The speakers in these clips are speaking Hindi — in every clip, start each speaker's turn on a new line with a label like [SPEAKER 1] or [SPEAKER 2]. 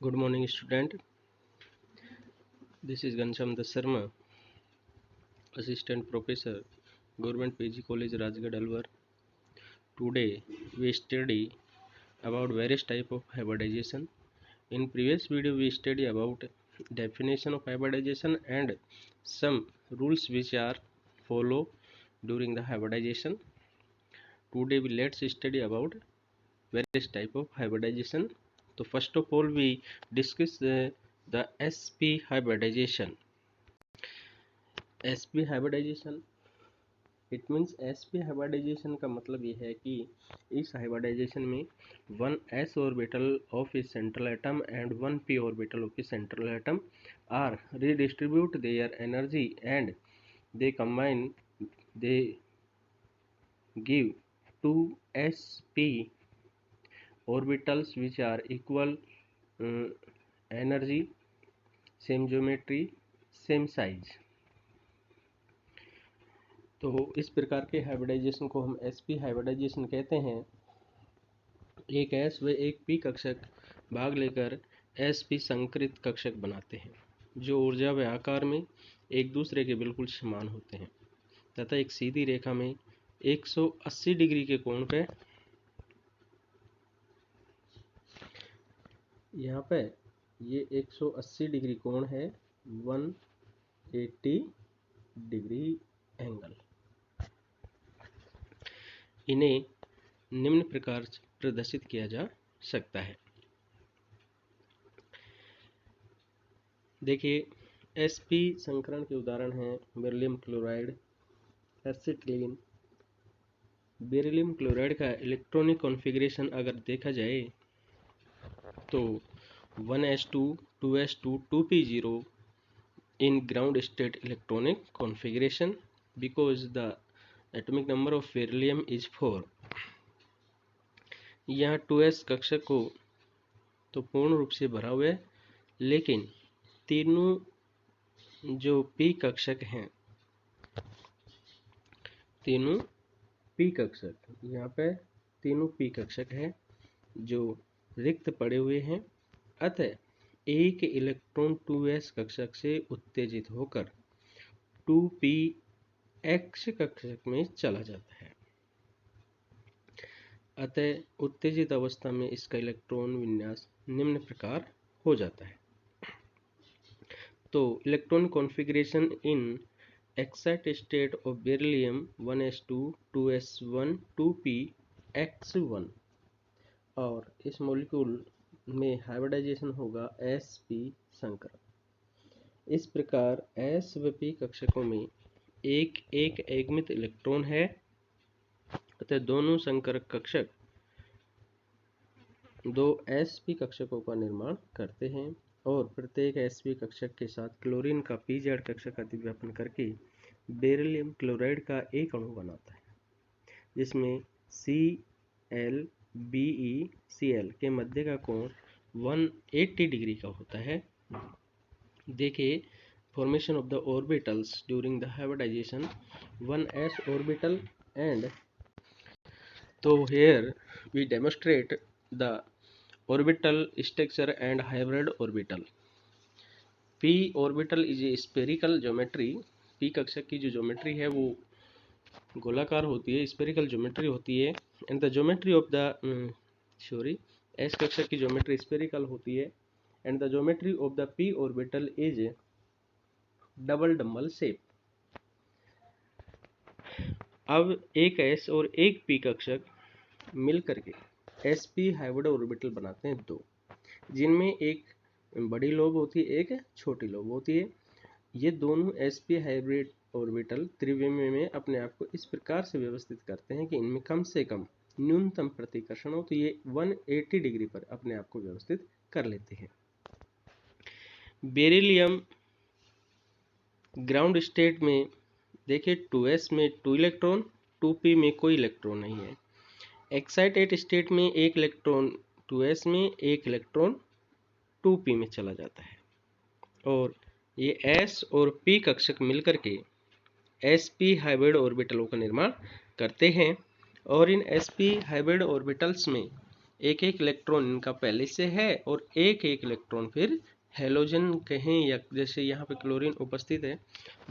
[SPEAKER 1] Good morning, student. This is Ghanshyam Das Sharma, Assistant Professor, Government PG College, Rajgarh, Alwar. Today we study about various type of hybridization. In previous video we study about definition of hybridization and some rules which are follow during the hybridization. Today we let's study about various type of hybridization. So first of all we discuss the sp hybridization. sp hybridization it means sp hybridization का मतलब ये है कि इस हाइब्रिडाइजेशन में one s orbital of a central atom and one p orbital of a central atom are redistribute their energy and they combine, they give two sp orbitals which are equal energy, same geometry, same size. तो इस प्रकार के हाइब्रिडाइजेशन को हम sp हाइब्रिडाइजेशन कहते हैं। एक s व एक p कक्षक भाग लेकर sp संकरित कक्षक बनाते हैं जो ऊर्जा व आकार में एक दूसरे के बिल्कुल समान होते हैं तथा एक सीधी रेखा में 180 डिग्री के कोण पे यहाँ पे ये 180 डिग्री कोण है, 180 डिग्री एंगल। इन्हें निम्न प्रकार से प्रदर्शित किया जा सकता है। देखिए sp संकरण के उदाहरण हैं beryllium chloride, acetylene. Beryllium chloride का इलेक्ट्रॉनिक कॉन्फ़िगरेशन अगर देखा जाए तो 1s2 2s2 2p0 in ground state electronic configuration because the atomic number of beryllium is 4। यहाँ 2s कक्षक को तो पूर्ण रूप से भरा हुआ है, लेकिन तीनों जो p कक्षक हैं, तीनों p कक्षक, यहाँ पे तीनों p कक्षक हैं जो रिक्त पड़े हुए हैं। अतः एक इलेक्ट्रॉन 2s कक्षक से उत्तेजित होकर 2px कक्षक में चला जाता है। अतः उत्तेजित अवस्था में इसका इलेक्ट्रॉन विन्यास निम्न प्रकार हो जाता है। तो electron configuration in excited state of beryllium 1s2 2s1 2px1, और इस मॉलिक्यूल में हाइब्रिडाइजेशन होगा sp संकरण। इस प्रकार s व p कक्षकों में एक एक एकमित इलेक्ट्रॉन है, अतः दोनों संकरक कक्षक दो sp कक्षकों का निर्माण करते हैं और प्रत्येक sp कक्षक के साथ क्लोरीन का pz कक्षक अतिव्यापन करके बेरिलियम क्लोराइड का एक अणु बनाता है जिसमें ClBeCl के मध्य का कोण 180 डिग्री का होता है। देखिए formation of the orbitals during the hybridization, 1s orbital and तो here we demonstrate the orbital structure and hybrid orbital. p orbital is a spherical geometry। p कक्षक की जो ज्योमेट्री है वो गोलाकार होती है, स्फेरिकल ज्योमेट्री होती है। And the geometry of the s कक्षक की ज्योमेट्री स्फेरिकल होती है and the geometry of the p orbital is double dumbbell shape. अब एक s और एक p कक्षक मिलकर के sp हाइब्रिड ऑर्बिटल बनाते हैं दो, जिनमें एक बड़ी लोब होती है, एक छोटी लोब होती है। ये दोनों sp हाइब्रिड ऑर्बिटल त्रिविमीय में अपने आप को इस प्रकार से व्यवस्थित करते हैं कि इनमें कम से कम न्यूनतम प्रतिकर्षण हो, तो ये 180 डिग्री पर अपने आप को व्यवस्थित कर लेते हैं। बेरिलियम ग्राउंड स्टेट में देखिए 2s में 2 इलेक्ट्रॉन, 2p में कोई इलेक्ट्रॉन नहीं है। एक्साइटेड स्टेट में एक इलेक्ट्रॉन 2s में, एक इलेक्ट्रॉन 2p में चला जाता है और ये s और p कक्षक मिलकर के sp हाइब्रिड ऑर्बिटलों का निर्माण करते हैं। और इन sp हाइब्रिड ऑर्बिटल्स में एक एक इलेक्ट्रॉन इनका पहले से है और एक एक इलेक्ट्रॉन फिर हेलोजन कहें या जैसे यहाँ पे क्लोरीन उपस्थित है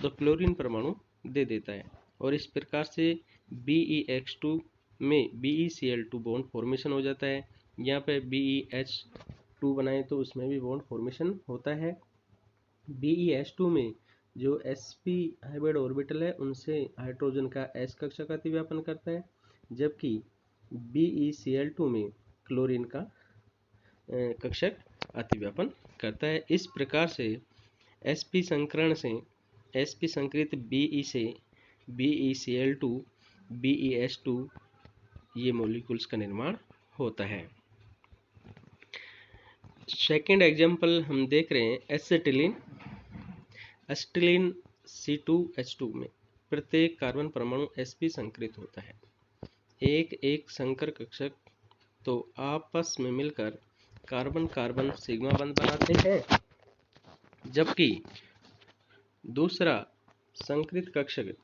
[SPEAKER 1] तो क्लोरीन परमाणु दे देता है। और इस प्रकार से BeX2 में BeCl2 बॉन्ड फॉर्मेशन हो जाता है। यहाँ पे BeH2 बनाए तो उसमें भी बॉन्ड फॉर्मेशन होता है। BeH2 में जो sp हाइब्रिड ऑर्बिटल है उनसे हाइड्रोजन का s कक्षक अतिव्यापन करता है, जबकि BeCl2 में क्लोरीन का कक्षक अतिव्यापन करता है। इस प्रकार से sp संकरण से sp संकरित Be से BeCl2 BeH2 ये मॉलिक्यूल्स का निर्माण होता है। सेकेंड एग्जाम्पल हम देख रहे हैं एसिटिलीन। एसिटिलीन C2H2 में प्रत्येक कार्बन परमाणु sp संकरित होता है। एक एक संकर कक्षक तो आपस में मिलकर कार्बन कार्बन सिग्मा बंध बनाते हैं, जबकि दूसरा संकरित कक्षक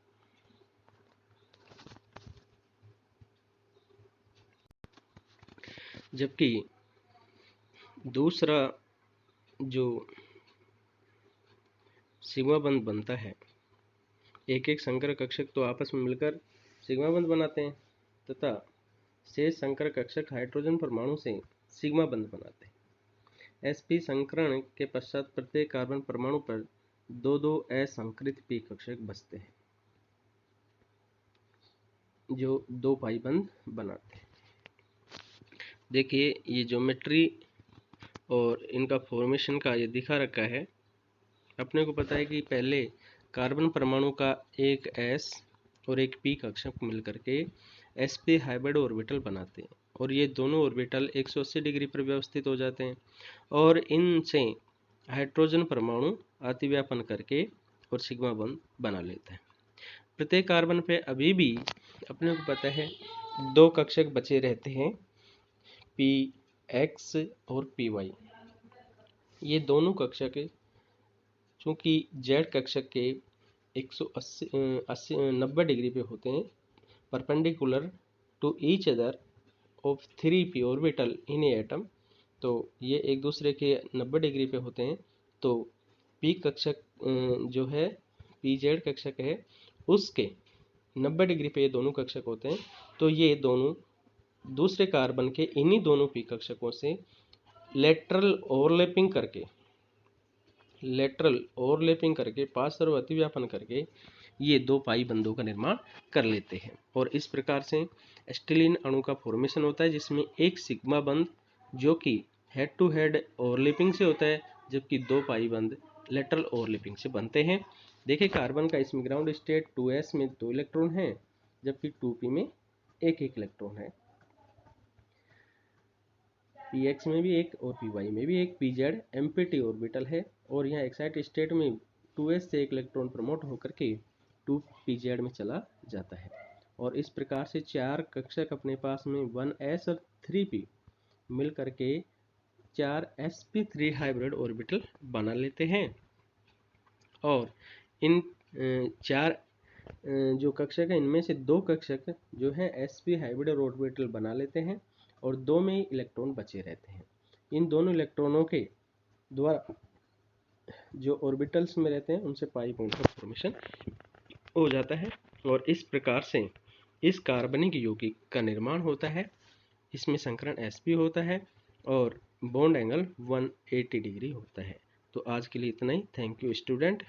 [SPEAKER 1] जो सिग्मा बंध बनता है, एक एक संकर कक्षक तो आपस में मिलकर सिग्मा बंध बनाते हैं तथा शेष संकर कक्षक हाइड्रोजन परमाणु से सिग्मा बंध बनाते हैं। sp संकरण के पश्चात प्रत्येक कार्बन परमाणु पर दो दो असंकृत p कक्षक बचते हैं जो 2 पाई बंध बनाते हैं। देखिए ये ज्योमेट्री और इनका फॉर्मेशन का ये दिखा रखा है। अपने को पता है कि पहले कार्बन परमाणु का एक s और एक p कक्षक मिलकर के sp हाइब्रिड ऑर्बिटल बनाते हैं और ये दोनों ऑर्बिटल 180 डिग्री पर व्यवस्थित हो जाते हैं और इनसे हाइड्रोजन परमाणु अतिव्यापन करके और सिग्मा बंध बना लेता है। प्रत्येक कार्बन पे अभी भी अपने को पता है 2 कक्षक बचे रहते हैं, px और py। ये दोनों कक्षक चूँकि z कक्षक के 90 डिग्री पे होते हैं, perpendicular to each other of 3p orbital in atom, तो ये एक दूसरे के 90 डिग्री पे होते हैं। तो p कक्षक जो है pz कक्षक है उसके 90 डिग्री पे ये दोनों कक्षक होते हैं। तो ये दोनों दूसरे कार्बन के इन्हीं दोनों p कक्षकों से लेटरल ओवरलैपिंग करके पास और अतिव्यापन करके ये 2 पाई बंधों का निर्माण कर लेते हैं और इस प्रकार से एसिटिलीन अणु का फॉर्मेशन होता है, जिसमें एक सिग्मा बंध जो कि हेड टू हेड ओवरलैपिंग से होता है, जबकि 2 पाई बंध लेटरल ओवरलैपिंग से बनते हैं। देखिए कार्बन का इसमें ग्राउंड स्टेट 2s में 2 इलेक्ट्रॉन है, जबकि 2p में एक इलेक्ट्रॉन है, px में भी एक और py में भी एक, pz एम्प्टी ऑर्बिटल है और यहाँ एक्साइट स्टेट में 2s से एक इलेक्ट्रॉन प्रमोट होकर के 2pz में चला जाता है और इस प्रकार से 4 कक्षक अपने पास में 1s और 3p मिल करके 4 sp3 हाइब्रिड ऑर्बिटल बना लेते हैं और इन 4 जो कक्षक है इनमें से 2 कक्षक जो है sp हाइब्रिड ऑर्बिटल बना लेते हैं और 2 में इलेक्ट्रॉन बचे रहते हैं। इन दोनों इलेक्ट्रॉनों के द्वारा जो ऑर्बिटल्स में रहते हैं उनसे पाई बॉन्ड का फॉर्मेशन हो जाता है और इस प्रकार से इस कार्बनिक यौगिक का निर्माण होता है। इसमें संकरण sp होता है और बॉन्ड एंगल 180 डिग्री होता है। तो आज के लिए इतना ही। Thank you student.